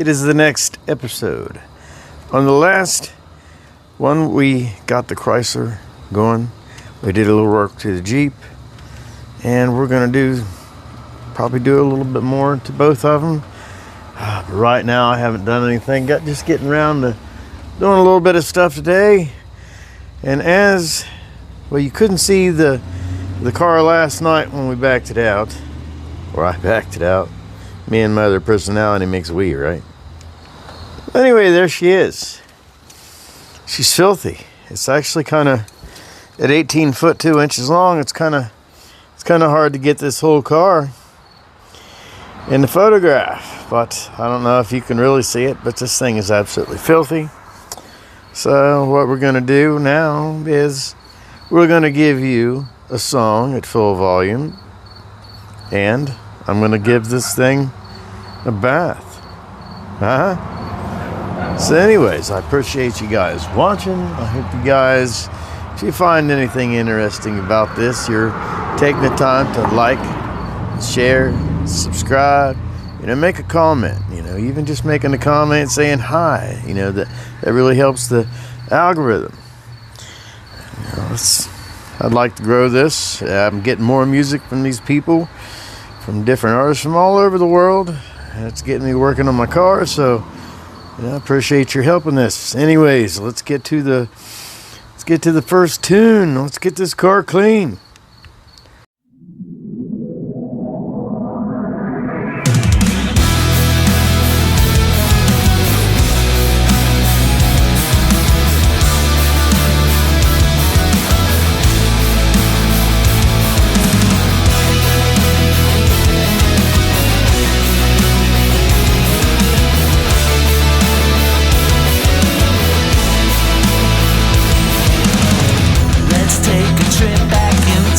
it is the next episode. On the last one, we got the Chrysler going. We did a little work to the Jeep, and we're going to probably do a little bit more to both of them. But right now, I haven't done anything. Just getting around to doing a little bit of stuff today. And you couldn't see the car last night when we backed it out, or I backed it out. Me and my other personality makes we, right? Anyway, there she is. She's filthy. It's actually kind of, at 18 foot 2 inches long, it's kind of hard to get this whole car in the photograph, but I don't know if you can really see it, but this thing is absolutely filthy. So what we're going to do now is we're going to give you a song at full volume, and I'm going to give this thing a bath. So anyways, I appreciate you guys watching. I hope you guys, if you find anything interesting about this, you're taking the time to like, share, subscribe, make a comment, even just making a comment saying hi, that really helps the algorithm. I'd like to grow this. I'm getting more music from these people, from different artists from all over the world, and it's getting me working on my car, so I appreciate your help in this. Anyways, let's get to the first tune. Let's get this car clean. Let's take a trip back in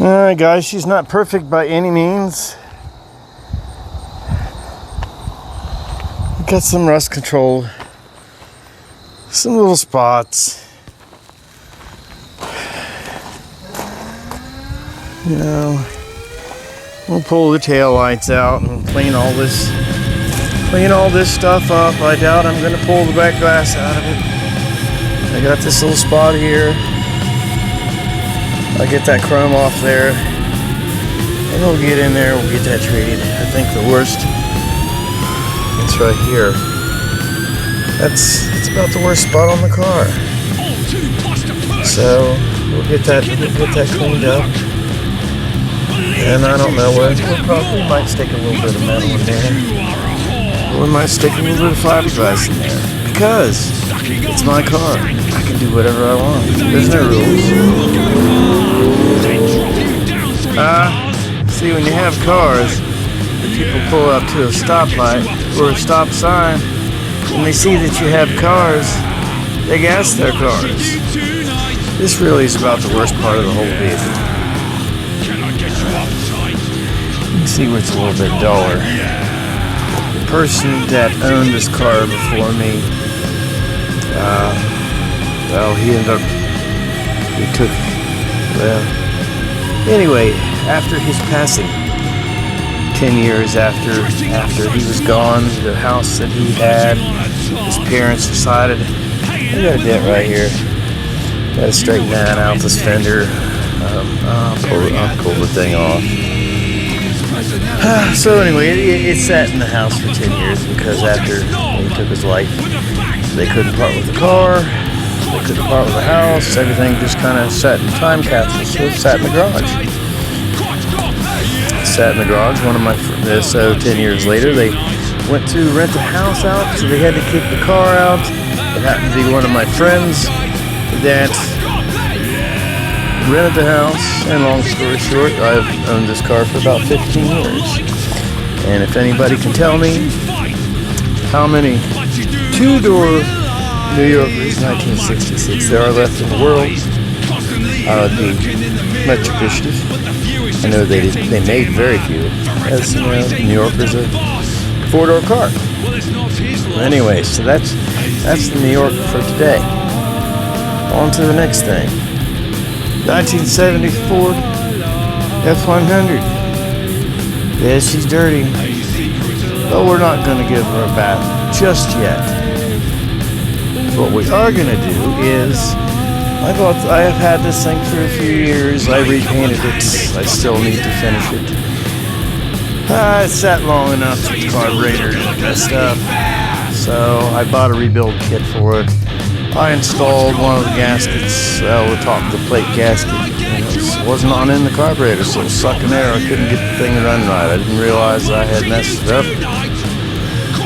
Alright guys, she's not perfect by any means. Got some rust control, some little spots. You know, we'll pull the tail lights out and clean all this stuff up. I doubt I'm gonna pull the back glass out of it. I got this little spot here. I'll get that chrome off there, and we'll get in there, we'll get that treated. I think the worst, it's right here. That's about the worst spot on the car. So we'll get that cleaned up. And I don't know, we probably might stick a little bit of metal in there. Or we might stick a little bit of fiberglass in there. Because it's my car. I can do whatever I want. There's no rules. See, when you have cars, if people pull up to a stoplight or a stop sign, and they see that you have cars, they gas their cars. This really is about the worst part of the whole vehicle. You can see where it's a little bit duller. The person that owned this car before me, well, anyway, after his passing, 10 years after he was gone, the house that he had, his parents decided, I got a dent right here, got to straighten that out, this fender. I'll pull the thing off. So anyway, it sat in the house for 10 years because after he took his life, they couldn't part with the car, they couldn't part with the house, everything just kind of sat in time capsules, so it sat in the garage. Sat in the garage. One of my friends, so 10 years later, they went to rent the house out, so they had to kick the car out. It happened to be one of my friends that rented the house, and long story short, I've owned this car for about 15 years. And if anybody can tell me how many two-door New Yorkers 1966 there are left in the world, I would be much appreciative. I know they made very few, as you know, New Yorker's a four-door car. Anyway, so that's the New Yorker for today. On to the next thing. 1974 F100. Yeah, she's dirty, but we're not going to give her a bath just yet. What we are going to do is, I have had this thing for a few years. I repainted it. I still need to finish it. It sat long enough that the carburetor messed up, so I bought a rebuild kit for it. I installed one of the gaskets, the top of the plate gasket, and it wasn't on in the carburetor, so it was sucking air. I couldn't get the thing to run right. I didn't realize I had messed it up.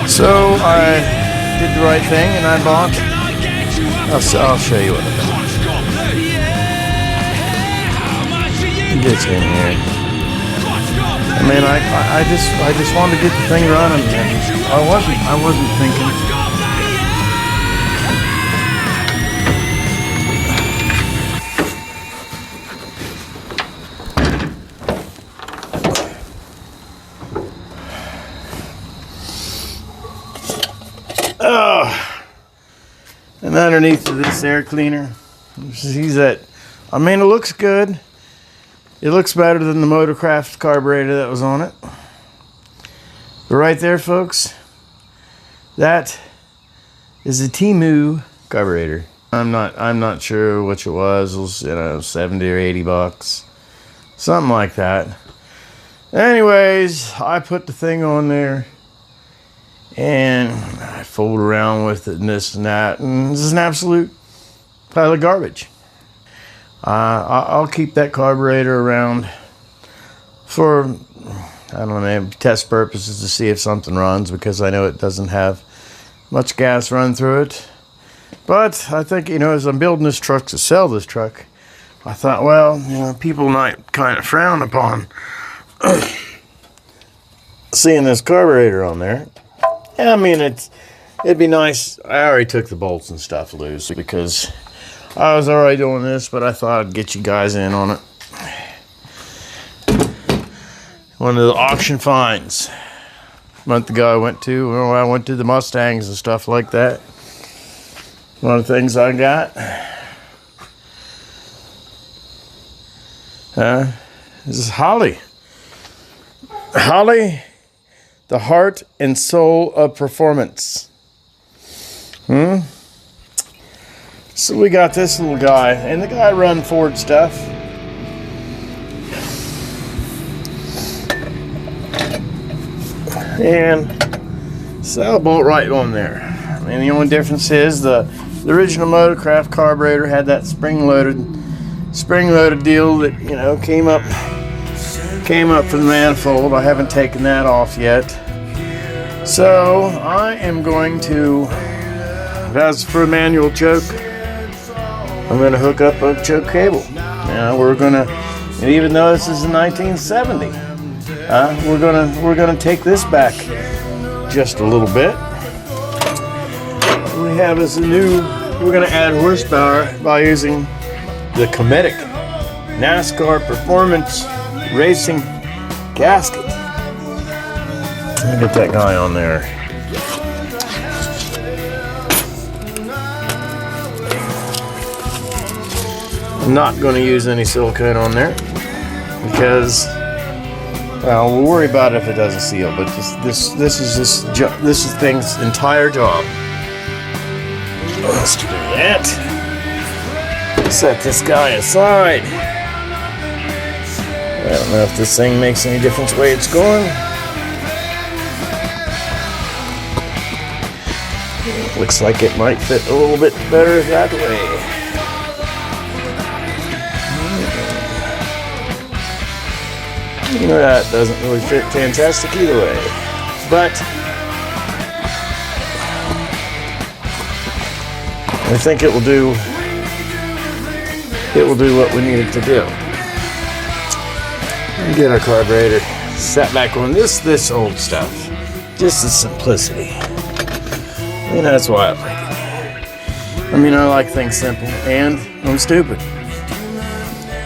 So I did the right thing, and I bought, I'll show you what I bought. Get you in here. I mean, I just wanted to get the thing running, and I wasn't thinking. And underneath of this air cleaner, see that? I mean, it looks good. It looks better than the Motorcraft carburetor that was on it. But right there, folks, that is a Temu carburetor. I'm not sure which it was. It was, you know, 70 or 80 bucks, something like that. Anyways, I put the thing on there, and I fooled around with it and this and that, and this is an absolute pile of garbage. I'll keep that carburetor around for, I don't know, test purposes to see if something runs, because I know it doesn't have much gas run through it. But I think, you know, as I'm building this truck to sell this truck, I thought, well, you know, people might kind of frown upon seeing this carburetor on there. Yeah, I mean, it'd be nice. I already took the bolts and stuff loose because I was already doing this, but I thought I'd get you guys in on it. One of the auction finds. Month ago I went to, well, I went to the Mustangs and stuff like that. One of the things I got. This is Holley. Holley, the heart and soul of performance. So we got this little guy, and the guy run Ford stuff. And sail bolt right on there. I mean, the only difference is the original Motorcraft carburetor had that spring-loaded deal that, you know, came up from the manifold. I haven't taken that off yet. So I am going to, as for a manual choke, I'm going to hook up a choke cable. Now we're going to, and even though this is a 1970, we're gonna take this back just a little bit. We have as a new, we're gonna add horsepower by using the Cometic NASCAR Performance Racing gasket. Let me get that guy on there. I'm not going to use any silicone on there because, well, we'll worry about it if it doesn't seal. But this is thing's entire job. Let's do that. Set this guy aside. I don't know if this thing makes any difference the way it's going. Looks like it might fit a little bit better that way. That doesn't really fit fantastic either way. But I think it will do what we need it to do. Get our carburetor set back on this old stuff. Just the simplicity. And that's why I like it. I mean, I like things simple, and I'm stupid.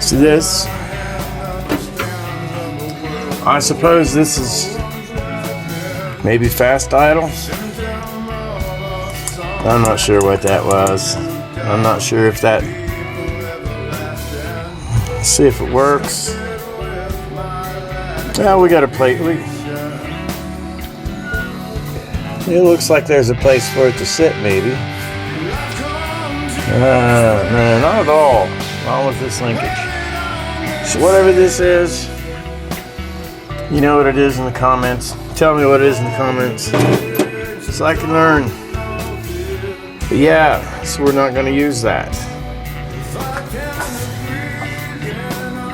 So this, I suppose this is maybe fast idle. I'm not sure what that was. I'm not sure if that, let's see if it works. Well, we got a plate. It looks like there's a place for it to sit, maybe. No, not at all. Not with this linkage. So whatever this is, you know what it is in the comments. Tell me what it is in the comments so I can learn. But yeah, so we're not going to use that.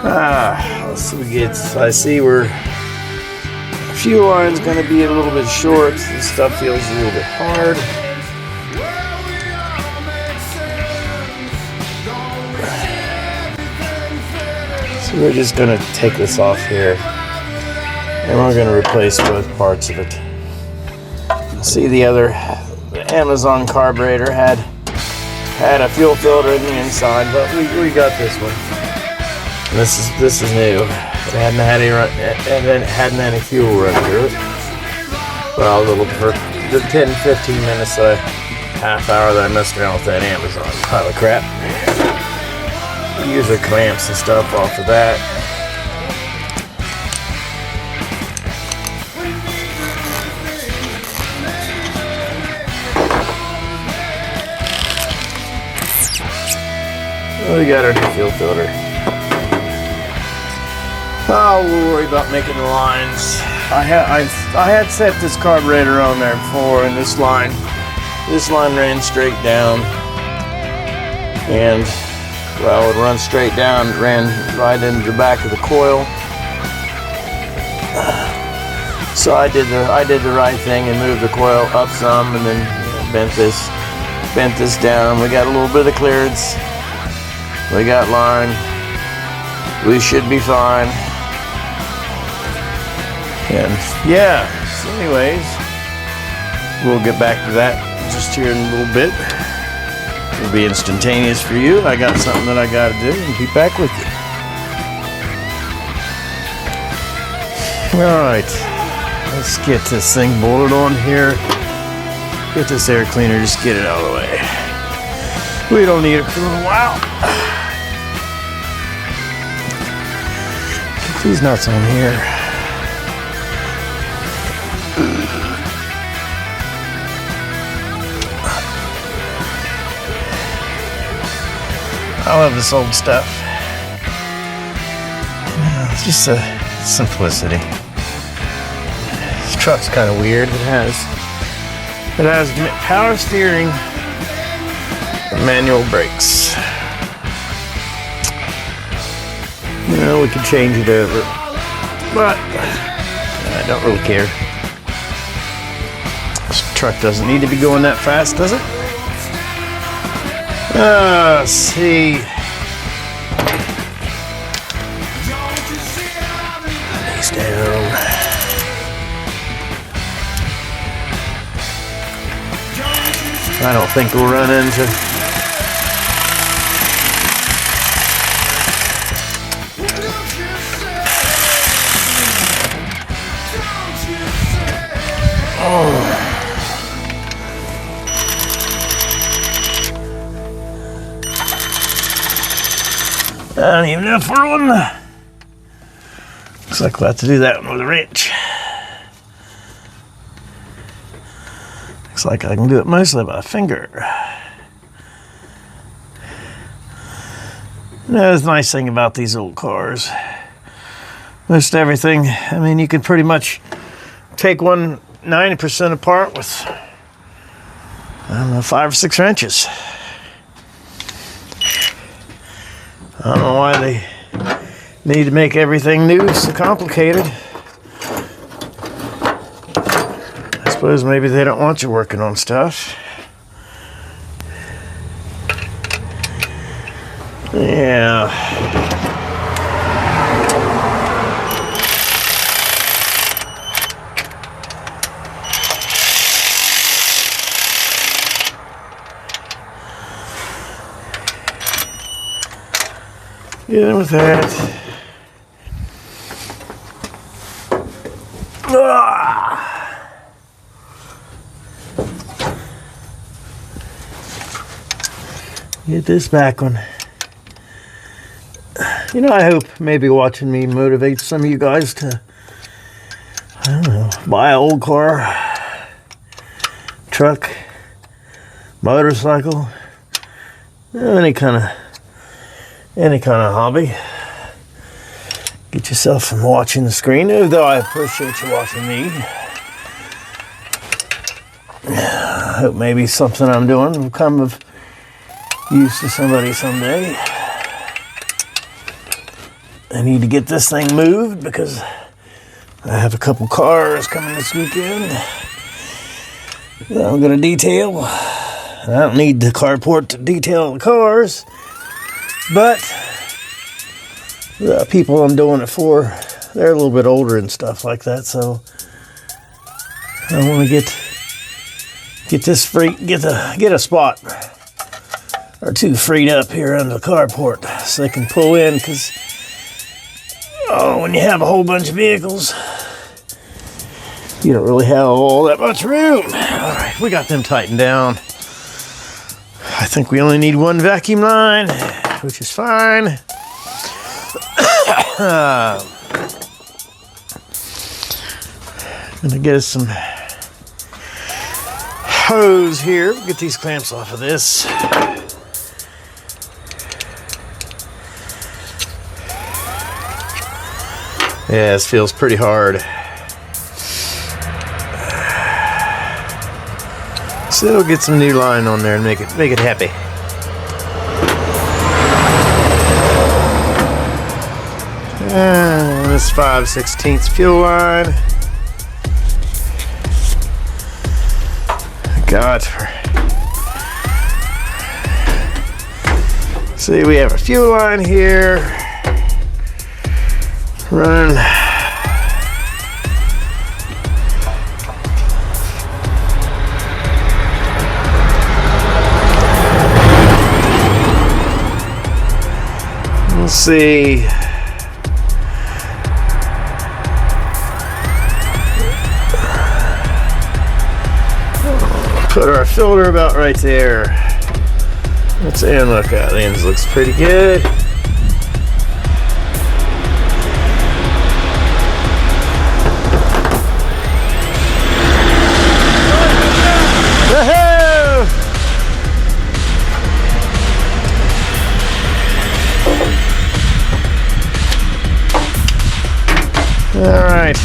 I see we're fuel line's going to be a little bit short. This stuff feels a little bit hard. So we're just going to take this off here, and we're going to replace both parts of it. See, the Amazon carburetor had a fuel filter in the inside, but we got this one. And this is new. It hadn't had any fuel run through it. Well, a little for the 10-15 minutes, a half hour that I messed around with that Amazon pile of crap. Use the clamps and stuff off of that. Well, we got our new fuel filter. Oh, we'll worry about making the lines. I had set this carburetor on there before, and this line ran straight down, and well, it runs straight down. It ran right into the back of the coil. So I did the right thing and moved the coil up some, and then bent this down. We got a little bit of clearance. We got line. We should be fine. And yeah, so anyways, we'll get back to that just here in a little bit. It'll be instantaneous for you. I got something that I got to do and be back with you. Alright, let's get this thing bolted on here. Get this air cleaner, just get it out of the way. We don't need it for a little while. Get these nuts on here. I love this old stuff. It's just a simplicity. This truck's kind of weird. It has power steering and manual brakes. You know, we could change it over, but I don't really care. This truck doesn't need to be going that fast, does it? Let's see. These down. I don't think we'll run into I don't even know if we're on the... Looks like we'll have to do that one with a wrench. Looks like I can do it mostly by finger. You know, the nice thing about these old cars, most everything, I mean, you can pretty much take one 90% apart with, I don't know, 5 or 6 wrenches. I don't know why they need to make everything new so complicated. I suppose maybe they don't want you working on stuff. Yeah. Get in with that. Get this back one. You know, I hope maybe watching me motivates some of you guys to, I don't know, buy an old car, truck, motorcycle, any kind of hobby. Get yourself from watching the screen, though I appreciate you watching me. I hope maybe something I'm doing will come of use to somebody someday. I need to get this thing moved because I have a couple cars coming this weekend that I'm going to detail. I don't need the carport to detail the cars, but the people I'm doing it for, they're a little bit older and stuff like that, so I want to get this free, get a spot or two freed up here under the carport so they can pull in, because when you have a whole bunch of vehicles, you don't really have all that much room. All right, we got them tightened down. I think we only need one vacuum line, which is fine. Gonna get us some hose here. Get these clamps off of this. Yeah, this feels pretty hard. So we'll get some new line on there and make it happy. And this 5/16 fuel line. God. See, we have a fuel line here. Run. Let's see. Put our filter about right there. Let's look, that lens looks pretty good. Alright,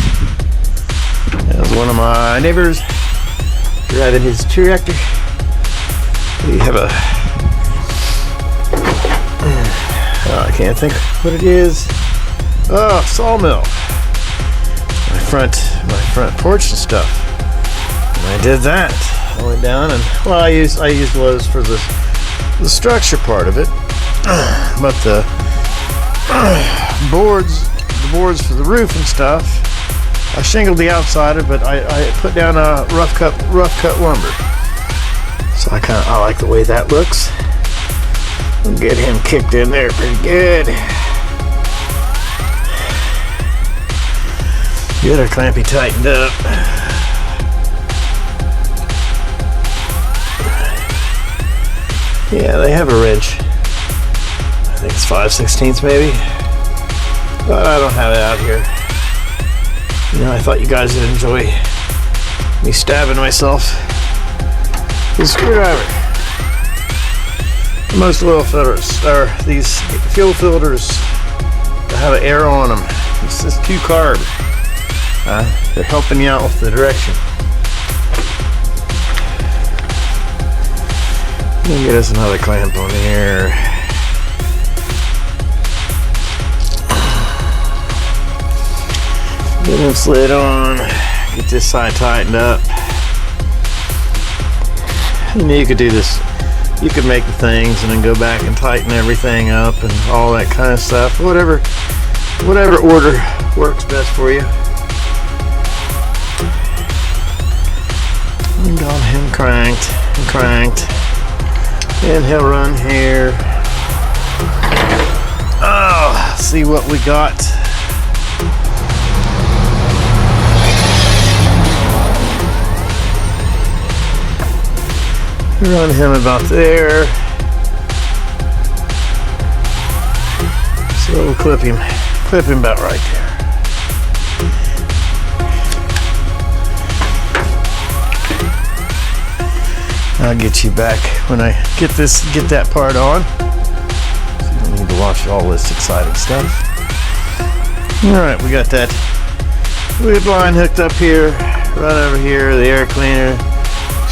that was one of my neighbors driving his tractor. We have a, I can't think what it is. Oh, sawmill. My front porch and stuff. And I did that. I went down and, well, I used Lowe's for the structure part of it, but the boards for the roof and stuff, I shingled the outside of it, but I put down a rough cut lumber. So I like the way that looks. We'll get him kicked in there pretty good. Get our clampy tightened up. Yeah, they have a wrench. I think it's 5/16 maybe. But I don't have it out here. You know, I thought you guys would enjoy me stabbing myself with a screwdriver. Most oil filters are these fuel filters that have an arrow on them. It's just 2 carb. They're helping you out with the direction. Let me get us another clamp on here. Get him slid on. Get this side tightened up. You know, you could do this. You could make the things and then go back and tighten everything up and all that kind of stuff. Whatever order works best for you. And got him cranked and cranked. And he'll run here. Oh, see what we got. Run him about there. So we'll clip him about right there. I'll get you back when I get that part on. So you don't need to watch all this exciting stuff. Alright, we got that wood line hooked up here, right over here, the air cleaner.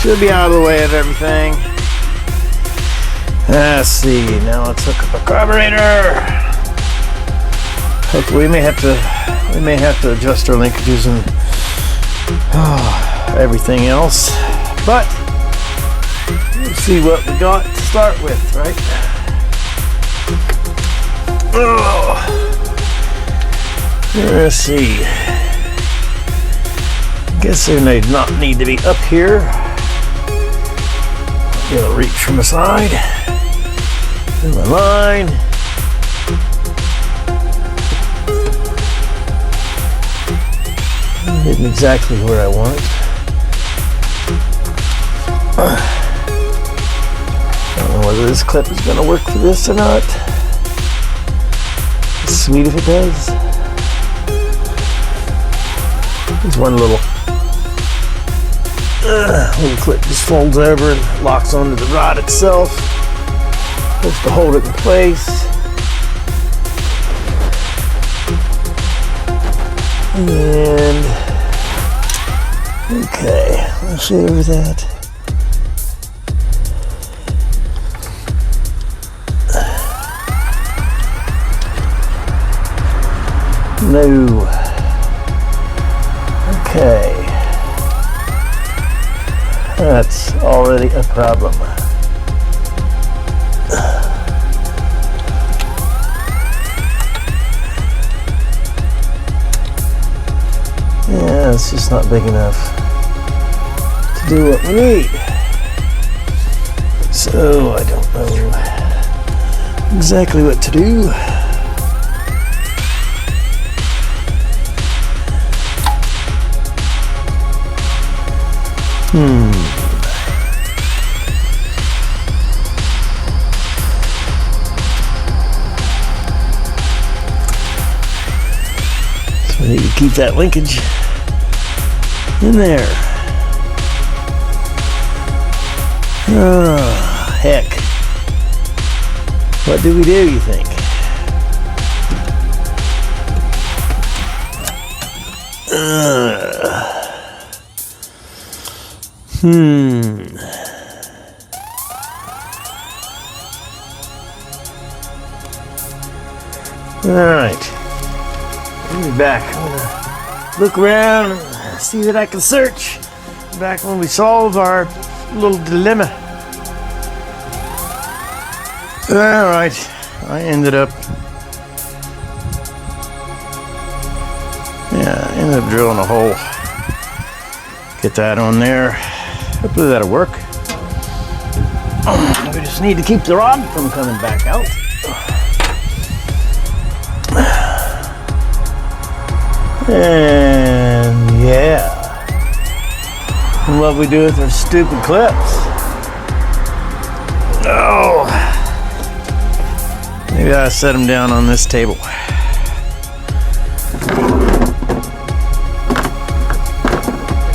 Should be out of the way of everything. Let's see, now let's hook up a carburetor. Hopefully we may have to adjust our linkages and everything else. But let's see what we got to start with, right? Let's see. Guess they may not need to be up here. Gonna reach from the side. In my line. Hitting exactly where I want it. I don't know whether this clip is gonna work for this or not. It's sweet if it does. There's one little clip just folds over and locks onto the rod itself. Just to hold it in place. And okay, let's see over that. No. Okay. That's already a problem. Yeah, it's just not big enough to do what we need. So I don't know exactly what to do. keep that linkage in there. Oh, heck. What do we do, you think? Alright. Let me back. I'm gonna look around and see what I can search. Back when we solve our little dilemma. Alright. I ended up drilling a hole. Get that on there. Hopefully that'll work. We just need to keep the rod from coming back out. And yeah. And what we do with our stupid clips. Oh. Maybe I set them down on this table.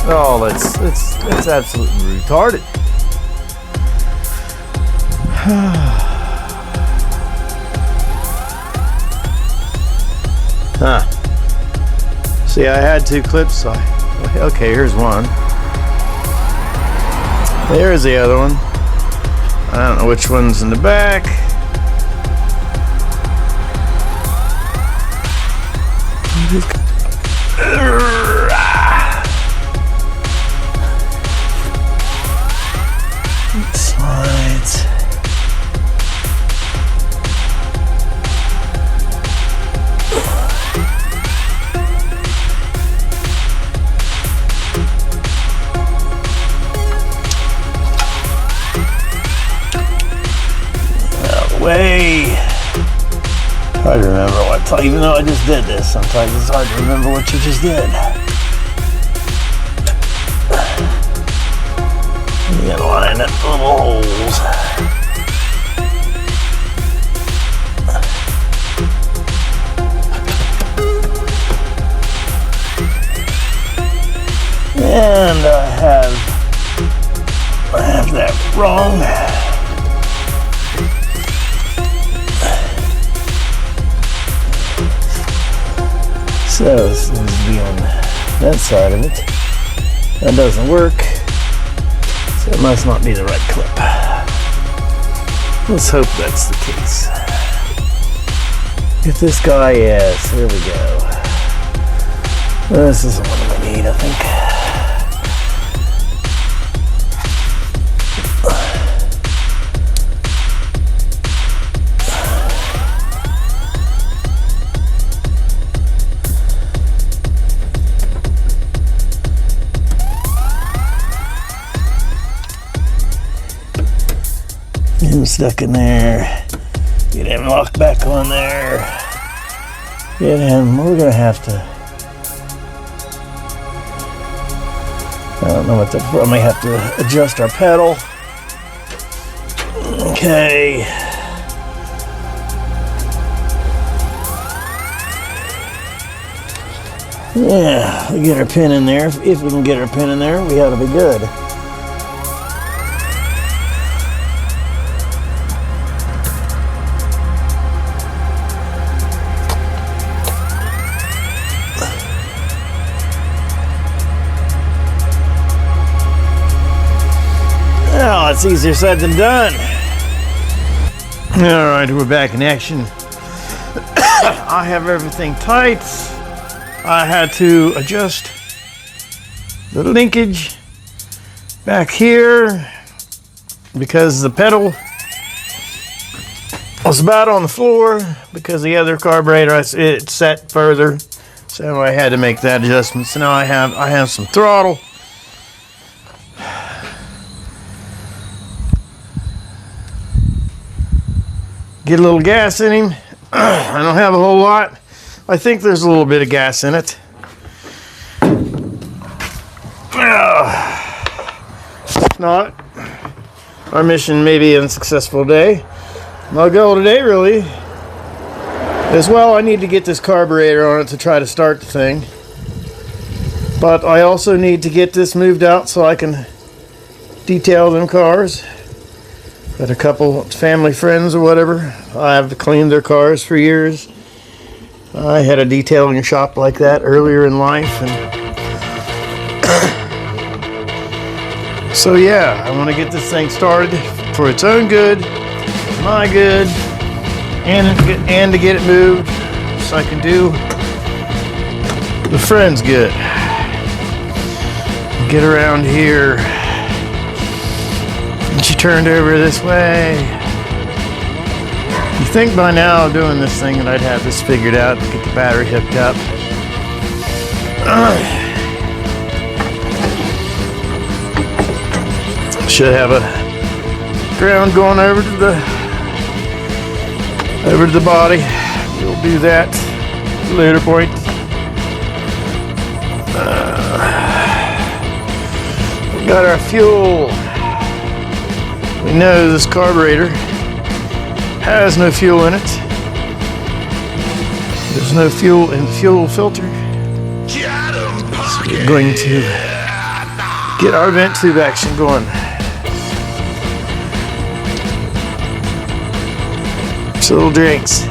Oh, that's absolutely retarded. Huh. See, I had two clips. Okay, here's one. There's the other one. I don't know which one's in the back. Slides. Way. Hard to remember what, even though I just did this, sometimes it's hard to remember what you just did. You gotta line up the little holes. And I have that wrong. So this needs to be on that side of it. That doesn't work. So it must not be the right clip. Let's hope that's the case. Get this guy, yes, here we go. This is the one we need, I think. Him stuck in there. Get him locked back on there. Get him. We're gonna have to. I don't know what the. I may have to adjust our pedal. Okay. Yeah, we get our pin in there. If we can get our pin in there, we ought to be good. Well, it's easier said than done. All right, we're back in action. I have everything tight. I had to adjust the linkage back here because the pedal was about on the floor because the other carburetor, it set further. So I had to make that adjustment. So now I have some throttle. Get a little gas in him. I don't have a whole lot. I think there's a little bit of gas in it. If not, our mission may be an unsuccessful day. My goal today really is, well, I need to get this carburetor on it to try to start the thing. But I also need to get this moved out so I can detail them cars. Got a couple family friends or whatever. I've cleaned their cars for years. I had a detailing shop like that earlier in life, and so yeah, I want to get this thing started for its own good, my good, and to get it moved so I can do the friends good. Get around here. And she turned over this way. You think by now doing this thing that I'd have this figured out, get the battery hooked up. Should have a ground going over to the body. We'll do that at a later point. We got our fuel. We know this carburetor has no fuel in it. There's no fuel in the fuel filter. So we're going to get our vent tube action going. Just little drinks.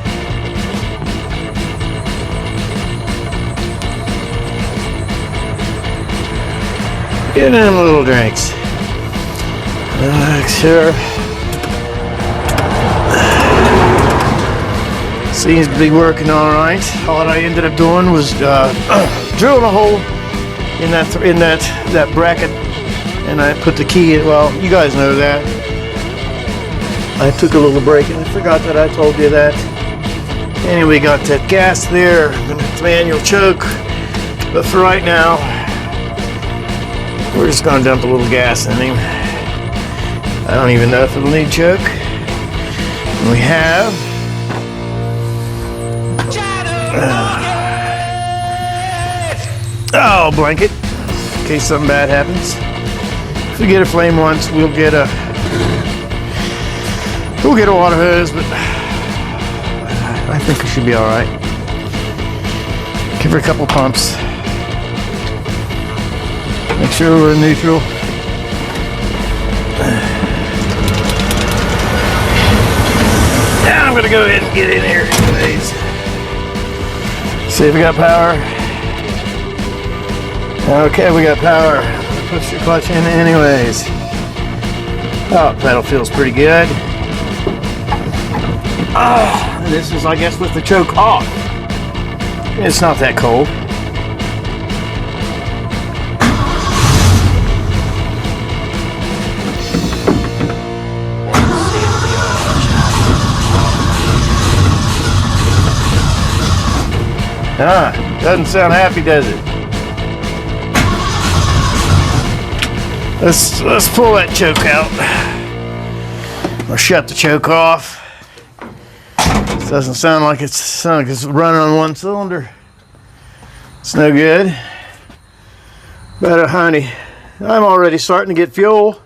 Get in them little drinks. Sure. Seems to be working all right. All I ended up doing was drilling a hole in that bracket, and I put the key in. Well, you guys know that. I took a little break and I forgot that I told you that. Anyway, got that gas there. I'm gonna have to manual choke, but for right now, we're just gonna dump a little gas in him. I don't even know if it'll need choke. And we have blanket in case something bad happens. If we get a flame once, we'll get a water hose, but I think we should be all right. Give her a couple pumps. Make sure we're in neutral. Now I'm gonna go ahead and get in here anyways. See if we got power. Okay, we got power. Push your clutch in anyways. Oh, pedal feels pretty good. Oh, this is, I guess, with the choke off. It's not that cold. Doesn't sound happy, does it? Let's pull that choke out. Or shut the choke off. It doesn't sound like it's running on one cylinder. It's no good. But honey, I'm already starting to get fuel.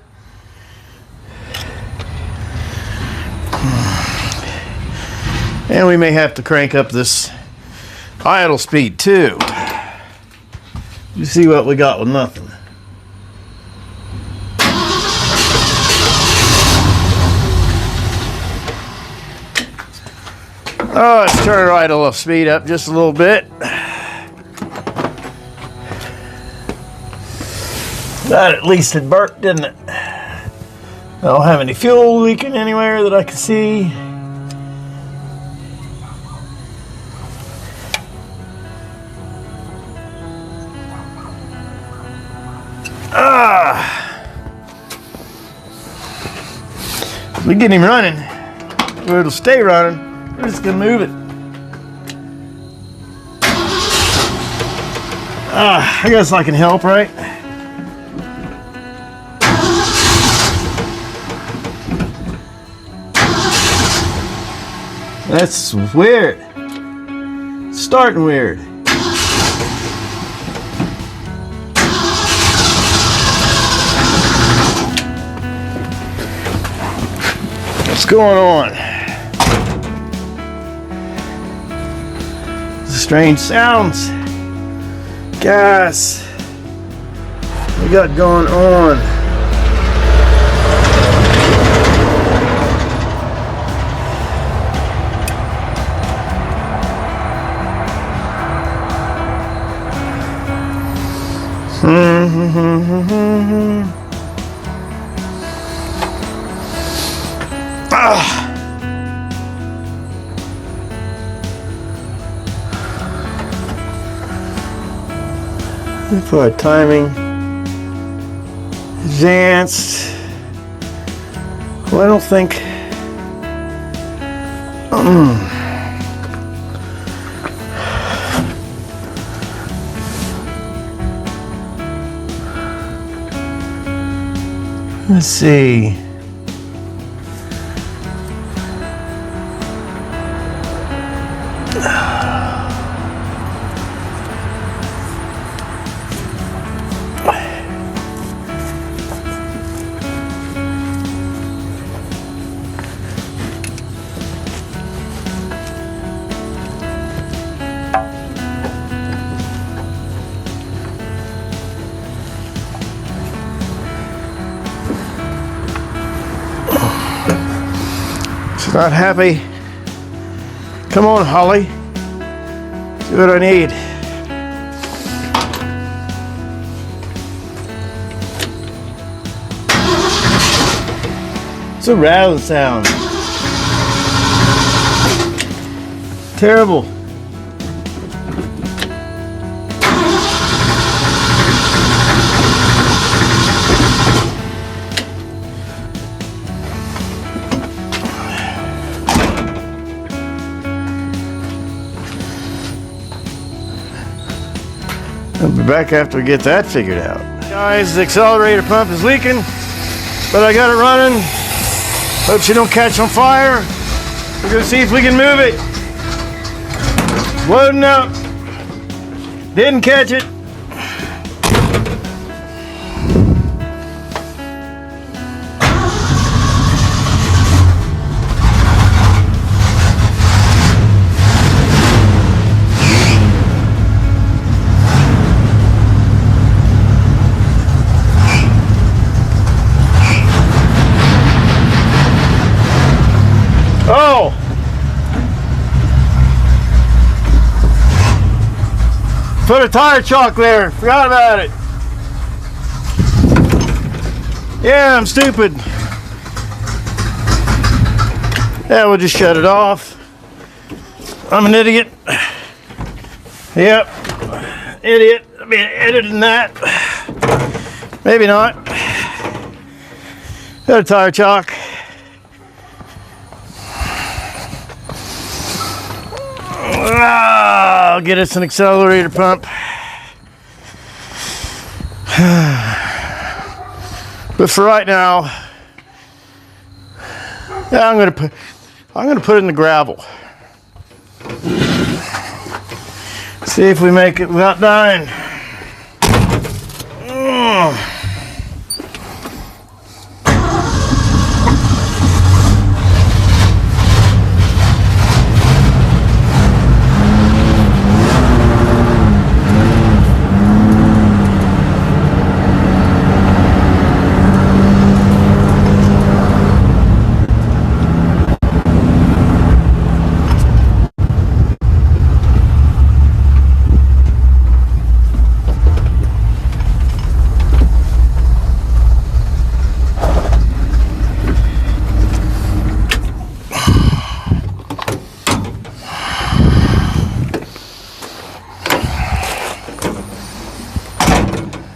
And we may have to crank up this idle speed too. You see what we got with nothing. Oh, let's turn our idle speed up just a little bit. That at least had burnt, didn't it? I don't have any fuel leaking anywhere that I can see. We get him running, or it'll stay running. We're just gonna move it. I guess I can help, right? That's weird. Starting weird. What's going on? Strange sounds. Gas. we got going on? For timing, advanced. Well, I don't think. Let's see. She's not happy. Come on, Holly. See what I need. It's a rattle sound. Terrible. I'll be back after we get that figured out. Guys, the accelerator pump is leaking, but I got it running. Hope she don't catch on fire. We're gonna see if we can move it. Loading up. Didn't catch it. Oh! Put a tire chalk there. Forgot about it. Yeah, I'm stupid. Yeah, we'll just shut it off. I'm an idiot. Yep. Idiot. I'll be editing that. Maybe not. Got a tire chalk. I'll get us an accelerator pump. But for right now, yeah, I'm gonna put it in the gravel. See if we make it without dying.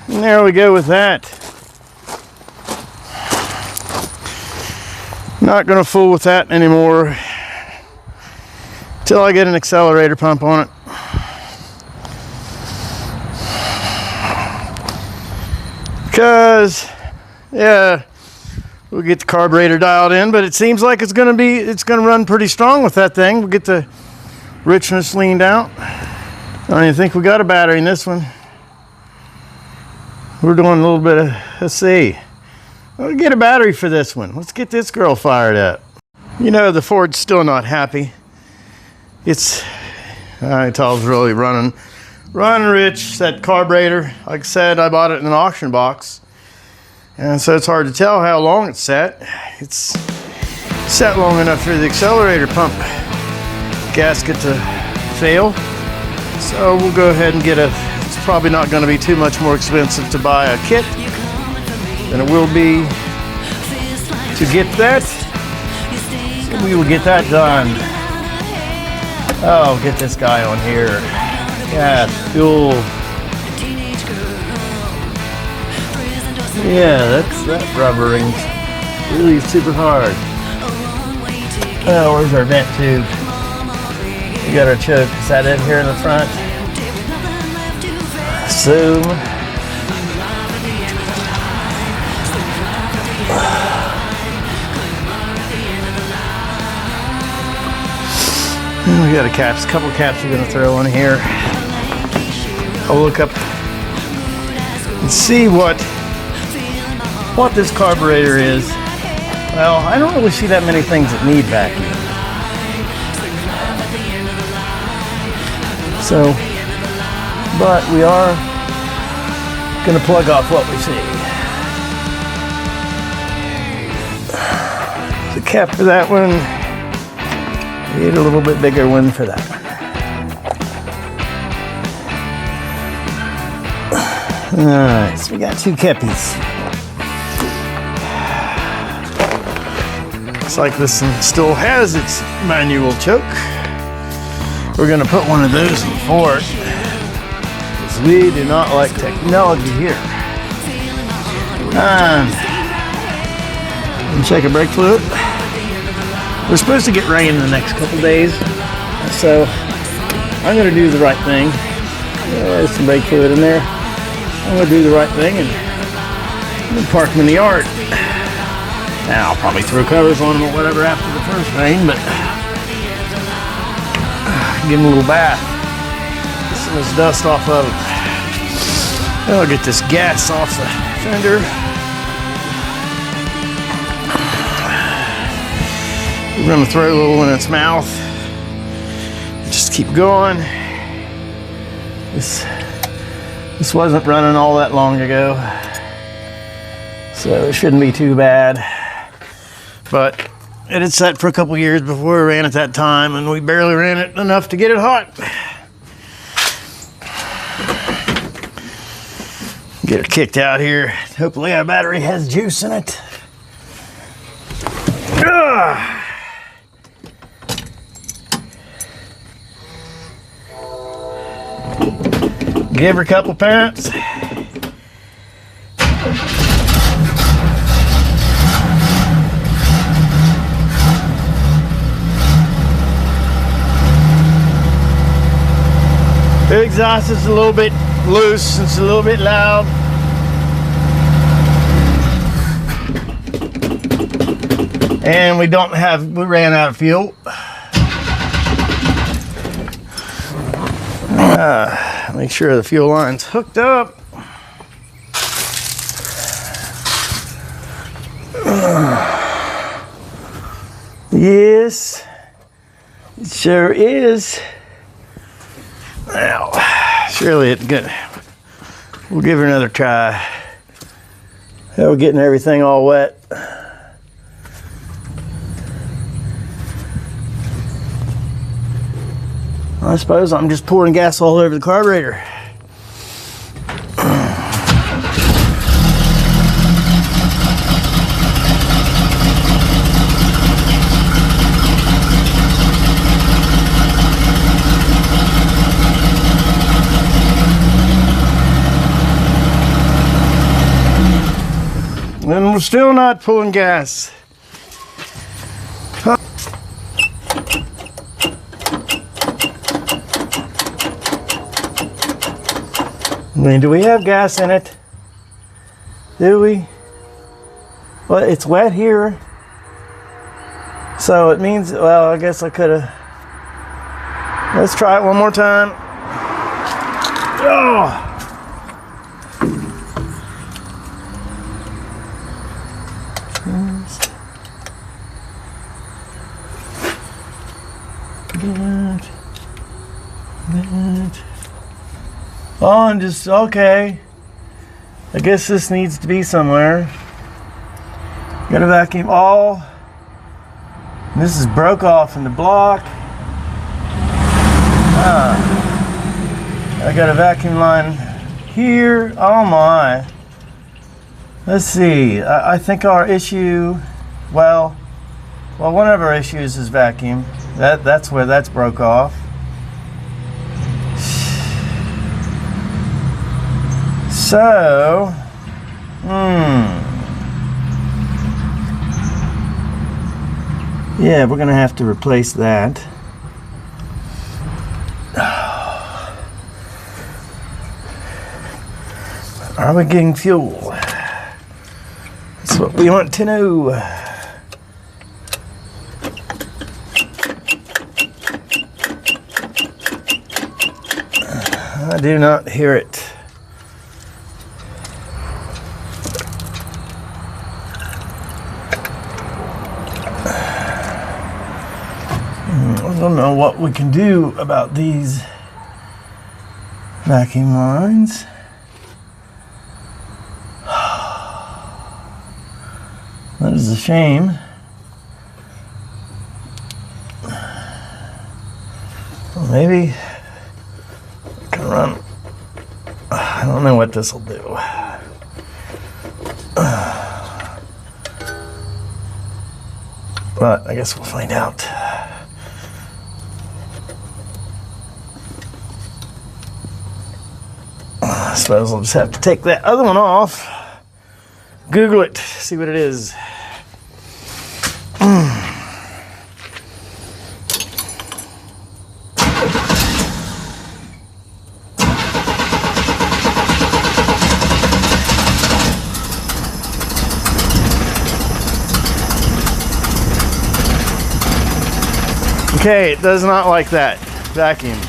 And there we go with that. Not gonna fool with that anymore till I get an accelerator pump on it. Because, yeah, we'll get the carburetor dialed in, but it seems like it's gonna run pretty strong with that thing. We'll get the richness leaned out. I don't even think we got a battery in this one. We're doing a little bit of, let's see. We'll get a battery for this one. Let's get this girl fired up. You know, the Ford's still not happy. It's really running Running rich, that carburetor. Like I said, I bought it in an auction box. And so it's hard to tell how long it's set. It's set long enough for the accelerator pump gasket to fail. So we'll go ahead and get it's probably not going to be too much more expensive to buy a kit than it will be to get that. So we will get that done. Oh, get this guy on here. Gas, fuel. Yeah, that rubber ring's really super hard. Oh, where's our vent tube? We got our choke. Is that it here in the front? Zoom. We got a couple caps we're gonna throw on here. I'll look up and see what this carburetor is. Well, I don't really see that many things that need vacuum. So, but we are gonna plug off what we see. The cap for that one, we need a little bit bigger one for that one. Alright, so we got two cappies. Looks like this one still has its manual choke. We're gonna put one of those in for it, because we do not like technology here. And check a brake fluid. We're supposed to get rain in the next couple days, so I'm gonna do the right thing. There's some brake fluid in there. I'm gonna do the right thing and park them in the yard. Now I'll probably throw covers on them or whatever after the first rain, but give them a little bath. Get some of this dust off of them. I'll get this gas off the fender. We're gonna throw a little in its mouth. Just keep going. This wasn't running all that long ago, so it shouldn't be too bad. But it had sat for a couple years before we ran it that time, and we barely ran it enough to get it hot. Get it kicked out here. Hopefully our battery has juice in it. Give her a couple pants. The exhaust is a little bit loose, it's a little bit loud. And we ran out of fuel. Make sure the fuel line's hooked up. Yes, it sure is. Now, surely it's good. We'll give her another try. We're getting everything all wet. I suppose I'm just pouring gas all over the carburetor. And we're still not pulling gas. I mean, do we have gas in it? Do we? Well, it's wet here. So it means, well, I guess I could have. Let's try it one more time. Oh! Oh, and just, okay. I guess this needs to be somewhere. Gotta vacuum all. This is broke off in the block. I got a vacuum line here. Oh my. Let's see. I think our issue, well, one of our issues is vacuum. That's where that's broke off. So, yeah, we're gonna have to replace that. Are we getting fuel? That's what we want to know. I do not hear it. I don't know what we can do about these vacuum lines. That is a shame. Well, maybe I can run. I don't know what this will do. But I guess we'll find out. I suppose I'll just have to take that other one off. Google it, see what it is. Okay, it does not like that vacuum.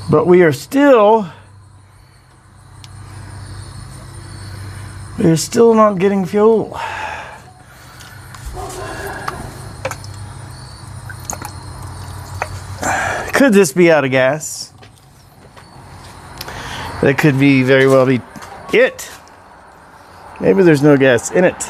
But we are still not getting fuel. Could this be out of gas? That could be very well be it. Maybe there's no gas in it.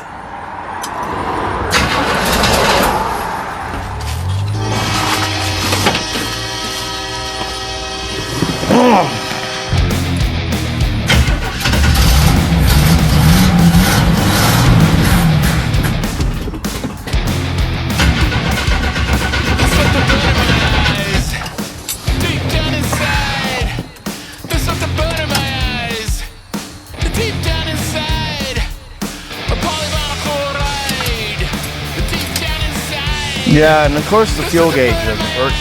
Yeah, and of course the fuel gauge doesn't work.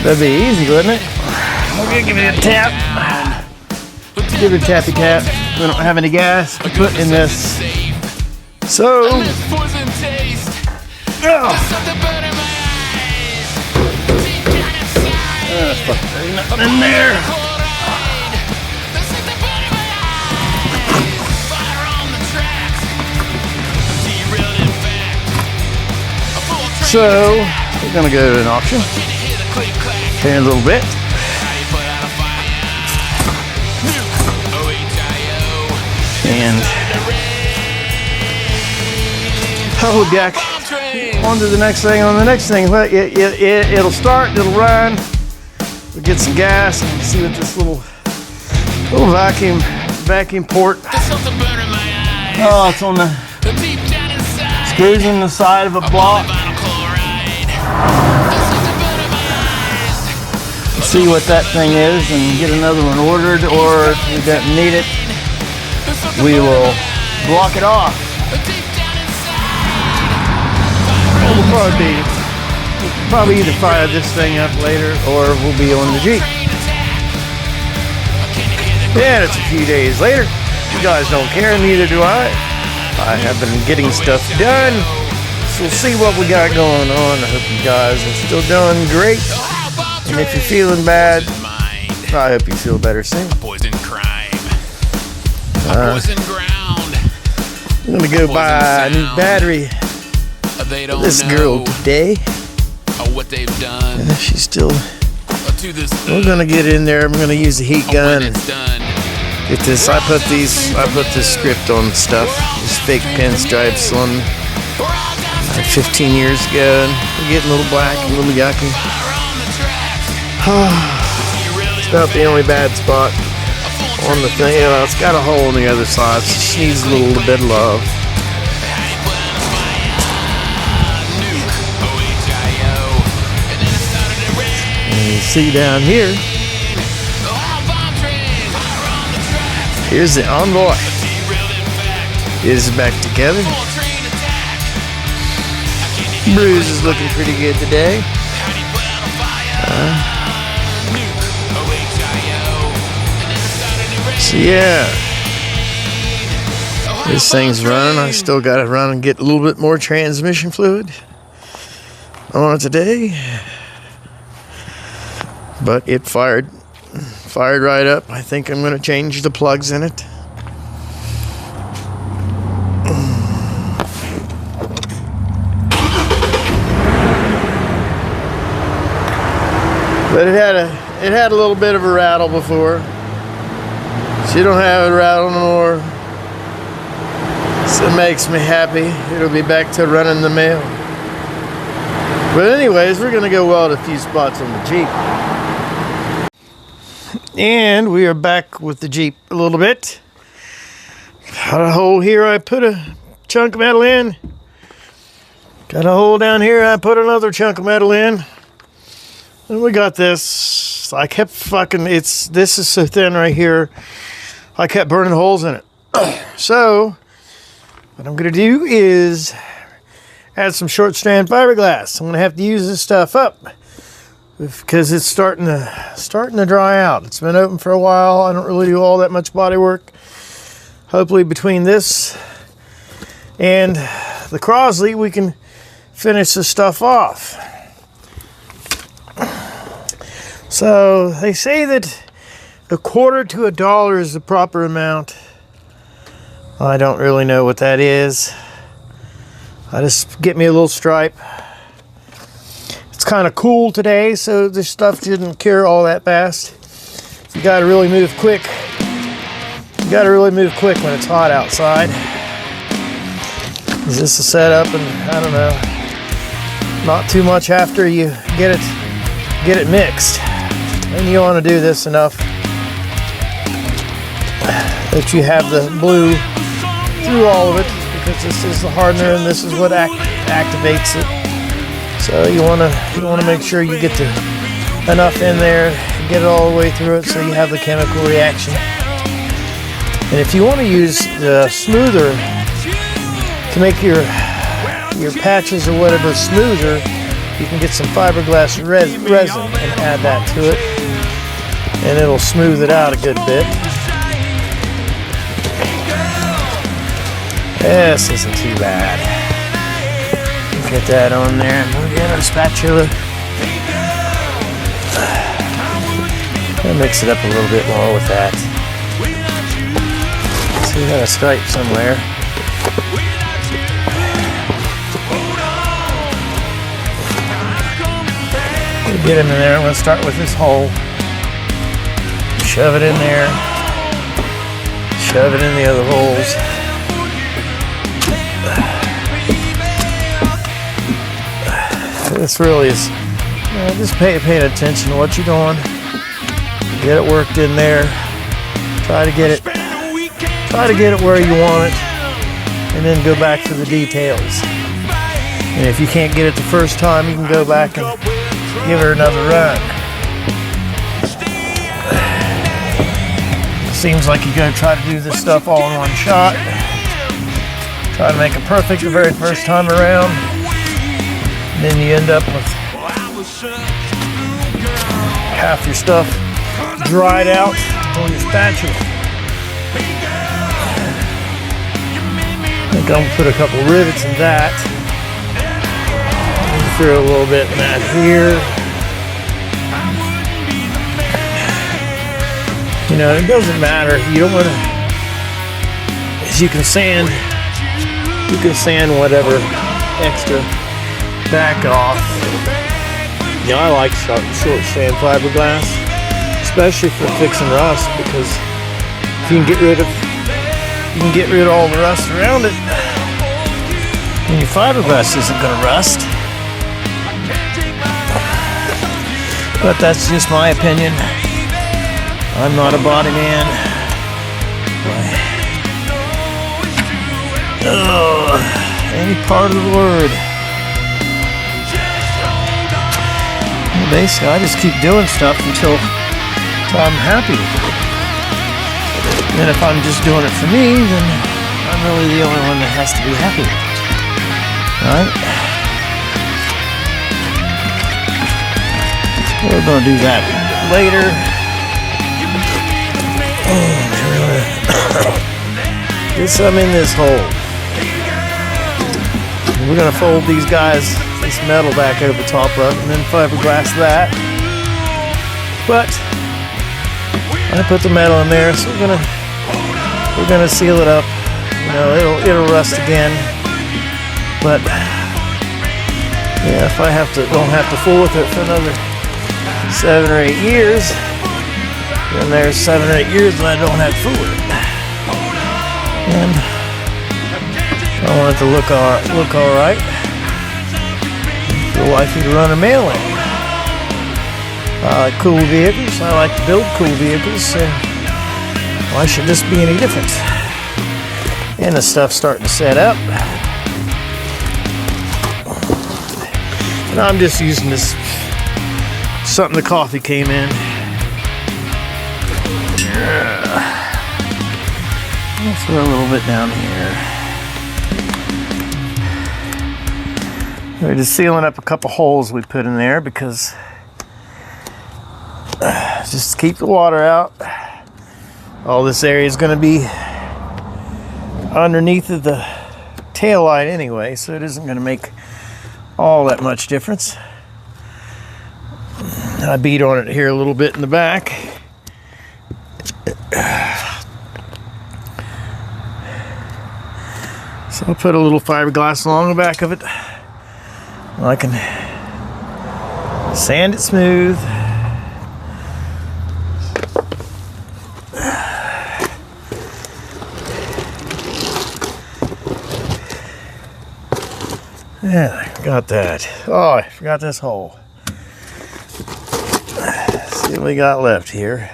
That'd be easy, wouldn't it? Okay, give it a tap. Give it a tappy tap. We don't have any gas to put in this. So, fuck, there's nothing in there. So, we're gonna go to an auction. Pay a little bit. And I'll be back on to the next thing. On the next thing, it'll start, it'll run. We'll get some gas and see what this little vacuum port. Oh, it's on the screws in the side of a block. See what that thing is and get another one ordered, or if we don't need it, we will block it off. We'll probably either fire this thing up later or we'll be on the Jeep. And it's a few days later. You guys don't care, neither do I. I have been getting stuff done. we'll see what we got going on. I hope you guys are still doing great. And if you're feeling bad, I hope you feel better soon. Poison crime. Poison ground. I'm gonna go buy a new battery for this girl today. What they've done. She's still. We're gonna get in there. I'm gonna use the heat gun and get this. I put this script on stuff. This fake pinstripes on 15 years ago, and we're getting a little black, a little yucky. It's about the only bad spot on the thing. You know, it's got a hole on the other side. So she needs a little bit of love. And you see down here, here's the Envoy. Is back together. Bruce is looking pretty good today. So yeah, this thing's running. I still got to run and get a little bit more transmission fluid on it today. But it fired right up. I think I'm going to change the plugs in it. But it had a little bit of a rattle before. She don't have a rattle no more. So it makes me happy. It'll be back to running the mail. But anyways, we're gonna go weld a few spots on the Jeep. And we are back with the Jeep a little bit. Got a hole here, I put a chunk of metal in. Got a hole down here, I put another chunk of metal in. And we got this. I kept this is so thin right here. I kept burning holes in it. So, what I'm gonna do is add some short strand fiberglass. I'm gonna have to use this stuff up because it's starting to dry out. It's been open for a while. I don't really do all that much body work. Hopefully between this and the Crosley, we can finish this stuff off. So they say that $0.25 to $1 is the proper amount. I don't really know what that is. I just get me a little stripe. It's kind of cool today, so this stuff didn't cure all that fast. You gotta really move quick. You gotta really move quick when it's hot outside. Is this a setup? And I don't know. Not too much after you get it mixed. And you want to do this enough that you have the blue through all of it, because this is the hardener and this is what activates it. So you want to make sure you get enough in there, get it all the way through it, so you have the chemical reaction. And if you want to use the smoother to make your patches or whatever smoother, you can get some fiberglass resin and add that to it, and it'll smooth it out a good bit. This isn't too bad. Get that on there, and we'll get our spatula. I'll mix it up a little bit more with that. So we got a stripe somewhere. Get him in there. I'm going to start with this hole. Shove it in there. Shove it in the other holes. This really is, just paying attention to what you're doing. Get it worked in there. Try to get it where you want it, and then go back to the details. And if you can't get it the first time, you can go back and give her another run. Seems like you're going to try to do this stuff all in one shot. Try to make it perfect the very first time around. And then you end up with half your stuff dried out on your spatula. I think I'm going to put a couple rivets in that. through a little bit in that here. You know, it doesn't matter. You don't want to. You can sand whatever extra back off. You know, I like short sand fiberglass, especially for fixing rust, because if you can get rid of all the rust around it, then your fiberglass isn't going to rust. But that's just my opinion. I'm not a body man. Any part of the word. Basically, I just keep doing stuff until I'm happy with it. And if I'm just doing it for me, then I'm really the only one that has to be happy with it. Alright? We're going to do that later. Get some in this hole. We're going to fold these guys, this metal back over top of, and then fiberglass that. But I put the metal in there, so we're gonna seal it up. You know, it'll rust again. But yeah, if I don't have to fool with it for another 7 or 8 years, then there's 7 or 8 years that I don't have to fool with it. And I want it to look all right. The wifey to run a mail in. I like cool vehicles. I like to build cool vehicles. So why should this be any different? And the stuff's starting to set up. And I'm just using this. Something the coffee came in. Let's throw a little bit down here. We're just sealing up a couple holes we put in there because just to keep the water out. All this area is going to be underneath of the tail light anyway, so it isn't going to make all that much difference. I beat on it here a little bit in the back. So I'll put a little fiberglass along the back of it. I can sand it smooth. Yeah, got that. Oh, I forgot this hole. Let's see what we got left here.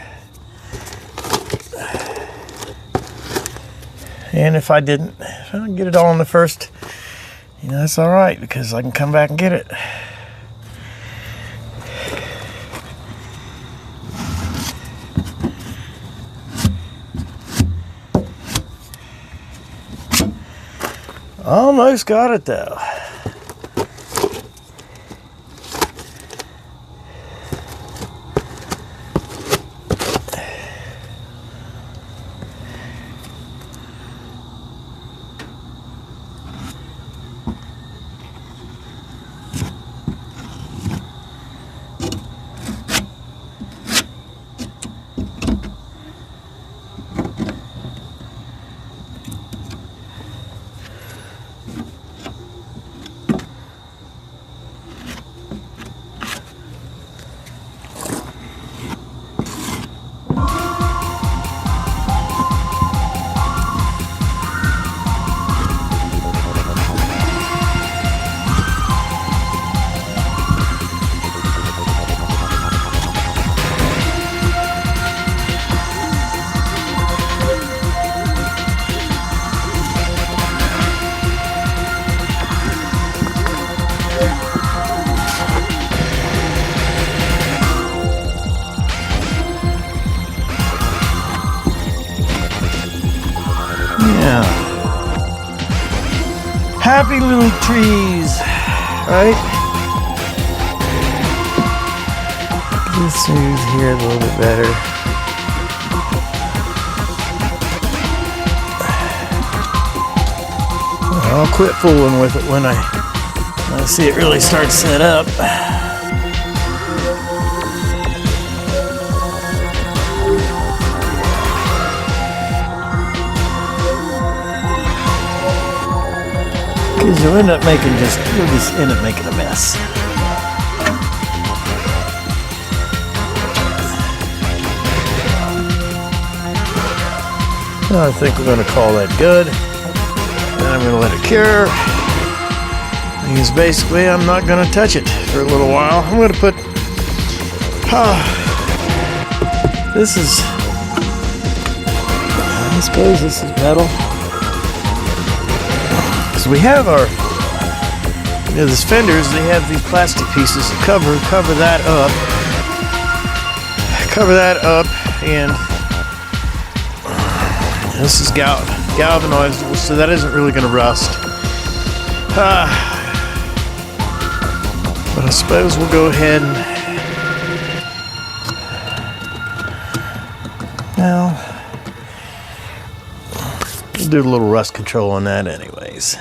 And if I don't get it all in the first, you know, that's all right, because I can come back and get it. Almost got it though. Yeah. Happy little trees, right? Just smooth here a little bit better. I'll quit fooling with it when I Let's see it really start set up. Because you'll end up making a mess. I think we're going to call that good. And I'm going to let it cure. Because basically I'm not going to touch it for a little while. I'm going to put... this is... I suppose this is metal. So we have our... You know, these fenders, they have these plastic pieces that cover that up. Cover that up, and this is galvanized, so that isn't really going to rust. But I suppose we'll go ahead and... Now, we'll do a little rust control on that anyways.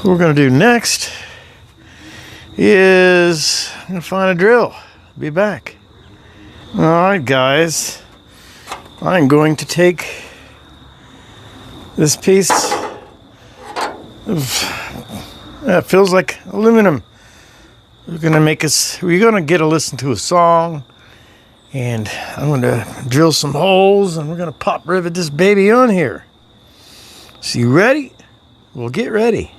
What we're going to do next is I'm going to find a drill. Be back. Alright guys, I'm going to take this piece of, it feels like aluminum. We're going to get to listen to a song, and I'm going to drill some holes, and we're going to pop rivet this baby on here. So you ready? Well, get ready.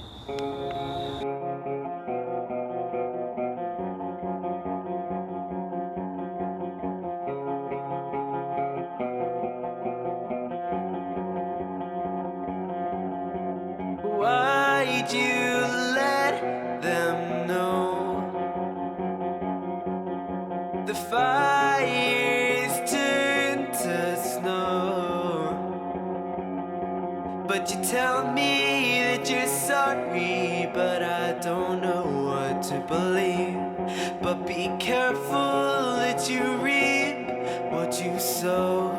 Why'd you let them know the fire's turned to snow? But you tell me that you're sorry, but I don't know what to believe. But be careful that you reap what you sow.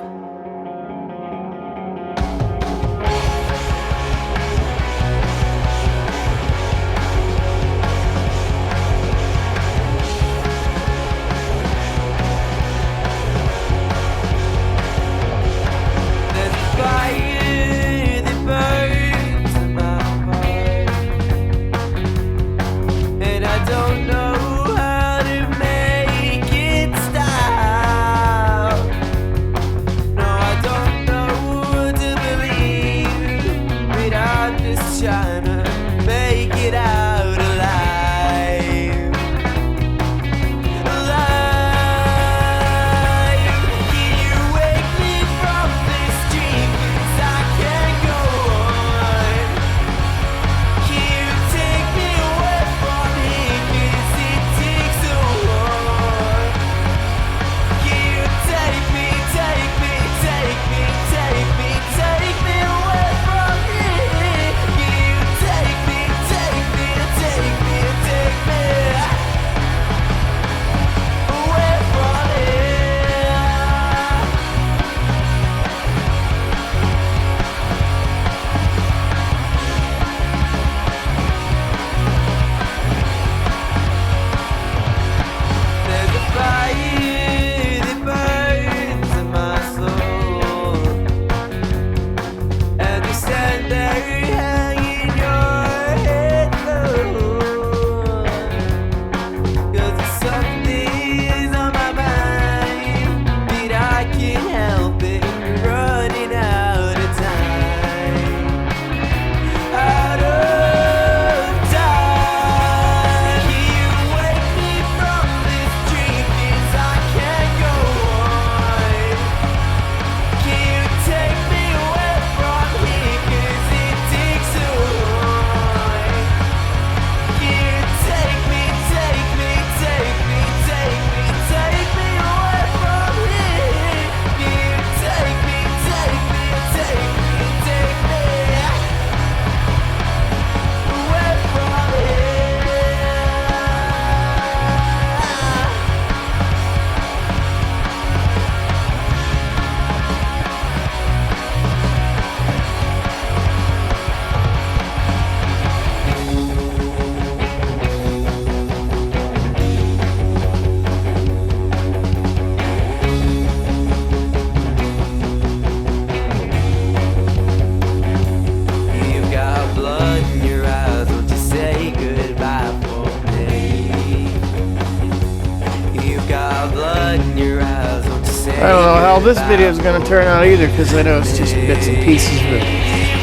I don't know how this video is going to turn out either, because I know it's just bits and pieces of a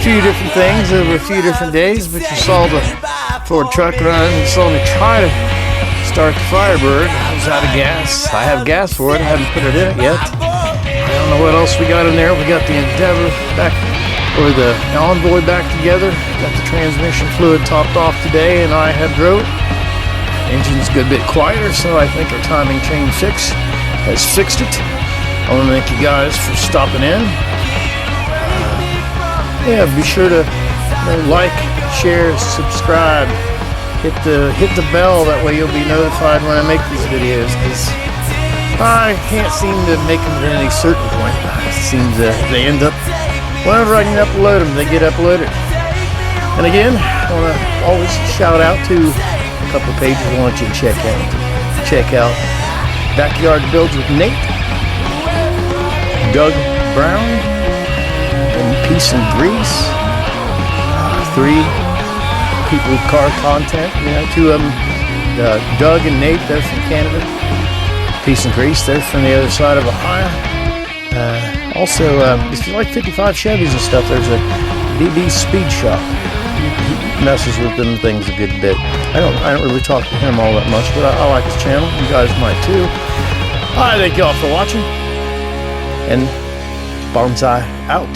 few different things over a few different days. But you saw the Ford truck run. You saw me try to start the Firebird. I was out of gas. I have gas for it. I haven't put it in it yet. I don't know what else we got in there. We got the Endeavor back, or the Envoy back together. Got the transmission fluid topped off today, and I have drove it. Engine's a good bit quieter, so I think our timing chain fix has fixed it. I want to thank you guys for stopping in. Yeah, be sure to like, share, subscribe, hit the bell. That way you'll be notified when I make these videos. Because I can't seem to make them at any certain point. It seems they end up, whenever I can upload them, they get uploaded. And again, I want to always shout out to a couple pages I want you to check out. Check out Backyard Builds with Nate, Doug Brown, and Peace and Grease. 3 people with car content. You know, 2 of them, Doug and Nate, they're from Canada. Peace and Grease, they're from the other side of Ohio. Also, if you like 55 Chevys and stuff, there's a DD Speed Shop. He messes with them things a good bit. I don't really talk to him all that much, but I like his channel. You guys might too. I thank y'all for watching. And Bonsai out.